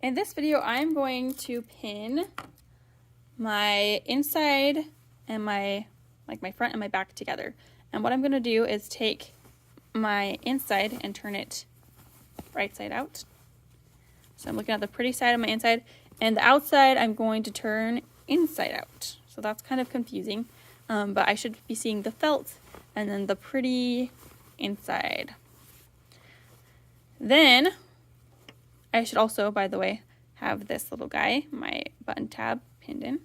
In this video, I'm going to pin my inside and my front and my back together. And what I'm going to do is take my inside and turn it right side out. So I'm looking at the pretty side of my inside, and the outside I'm going to turn inside out. So that's kind of confusing, but I should be seeing the felt and then the pretty inside. Then I should also, by the way, have this little guy, my button tab, pinned in.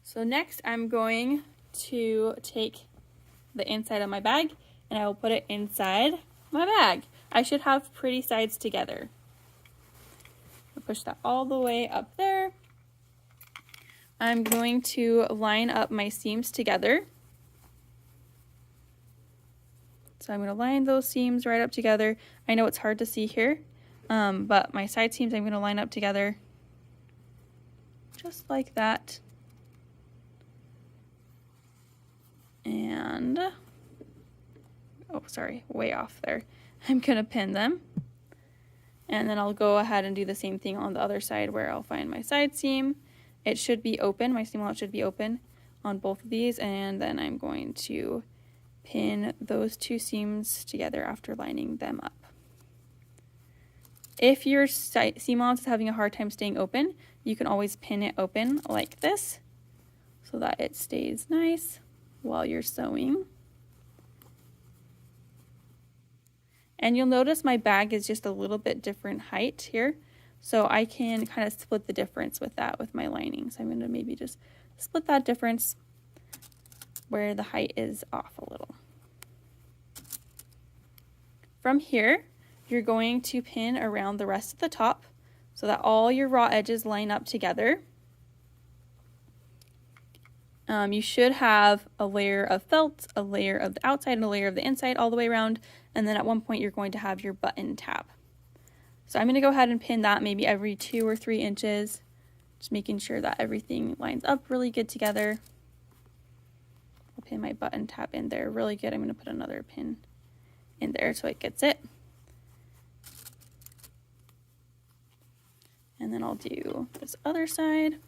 So next I'm going to take the inside of my bag and I will put it inside my bag. I should have pretty sides together. I'll push that all the way up there. I'm going to line up my seams together. So I'm going to line those seams right up together. I know it's hard to see here, but my side seams I'm going to line up together just like that. And, oh, sorry, way off there. I'm going to pin them. And then I'll go ahead and do the same thing on the other side where I'll find my side seam. It should be open, my seam allowance should be open on both of these, and then I'm going to pin those two seams together after lining them up. If your seam allowance is having a hard time staying open, you can always pin it open like this so that it stays nice while you're sewing. And you'll notice my bag is just a little bit different height here, so I can kind of split the difference with that with my lining. So I'm going to maybe just split that difference where the height is off a little. From here, you're going to pin around the rest of the top so that all your raw edges line up together. You should have a layer of felt, a layer of the outside, and a layer of the inside all the way around, and then at one point you're going to have your button tab. So I'm going to go ahead and pin that maybe every 2 or 3 inches, just making sure that everything lines up really good together. I'll pin my button tab in there really good. I'm going to put another pin in there so it gets it. And then I'll do this other side.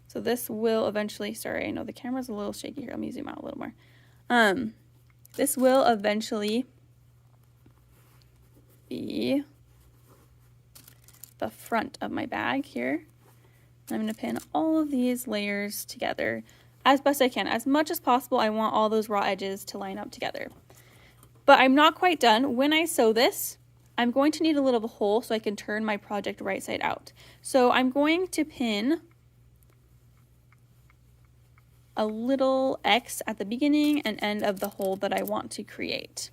So this will eventually, sorry, I know the camera's a little shaky here. Let me zoom out a little more. This will eventually be the front of my bag here. I'm going to pin all of these layers together as best I can. As much as possible, I want all those raw edges to line up together. But I'm not quite done. When I sew this, I'm going to need a little hole so I can turn my project right side out. So I'm going to pin a little X at the beginning and end of the hole that I want to create.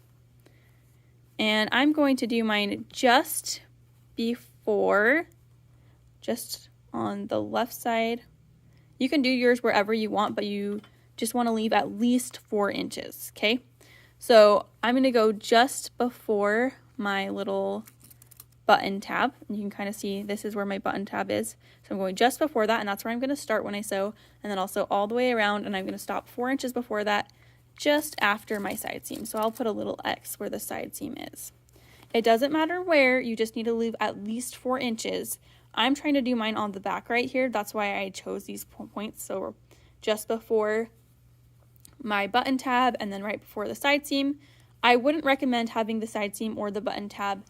And I'm going to do mine just before, just on the left side. You can do yours wherever you want, but you just want to leave at least 4 inches, okay? So I'm going to go just before my little button tab. And you can kind of see this is where my button tab is. So I'm going just before that, and that's where I'm going to start when I sew. And then I'll sew all the way around, and I'm going to stop 4 inches before that, just after my side seam. So I'll put a little X where the side seam is. It doesn't matter where, you just need to leave at least 4 inches. I'm trying to do mine on the back right here. That's why I chose these points. So just before my button tab and then right before the side seam. I wouldn't recommend having the side seam or the button tab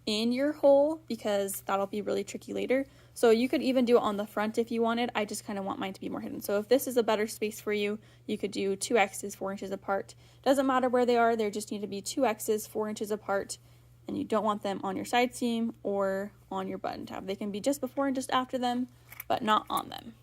in your hole because that'll be really tricky later. So you could even do it on the front if you wanted. I just kind of want mine to be more hidden. So if this is a better space for you, you could do 2 X's 4 inches apart. Doesn't matter where they are, they just need to be 2 X's 4 inches apart, and you don't want them on your side seam or on your button tab. They can be just before and just after them, but not on them.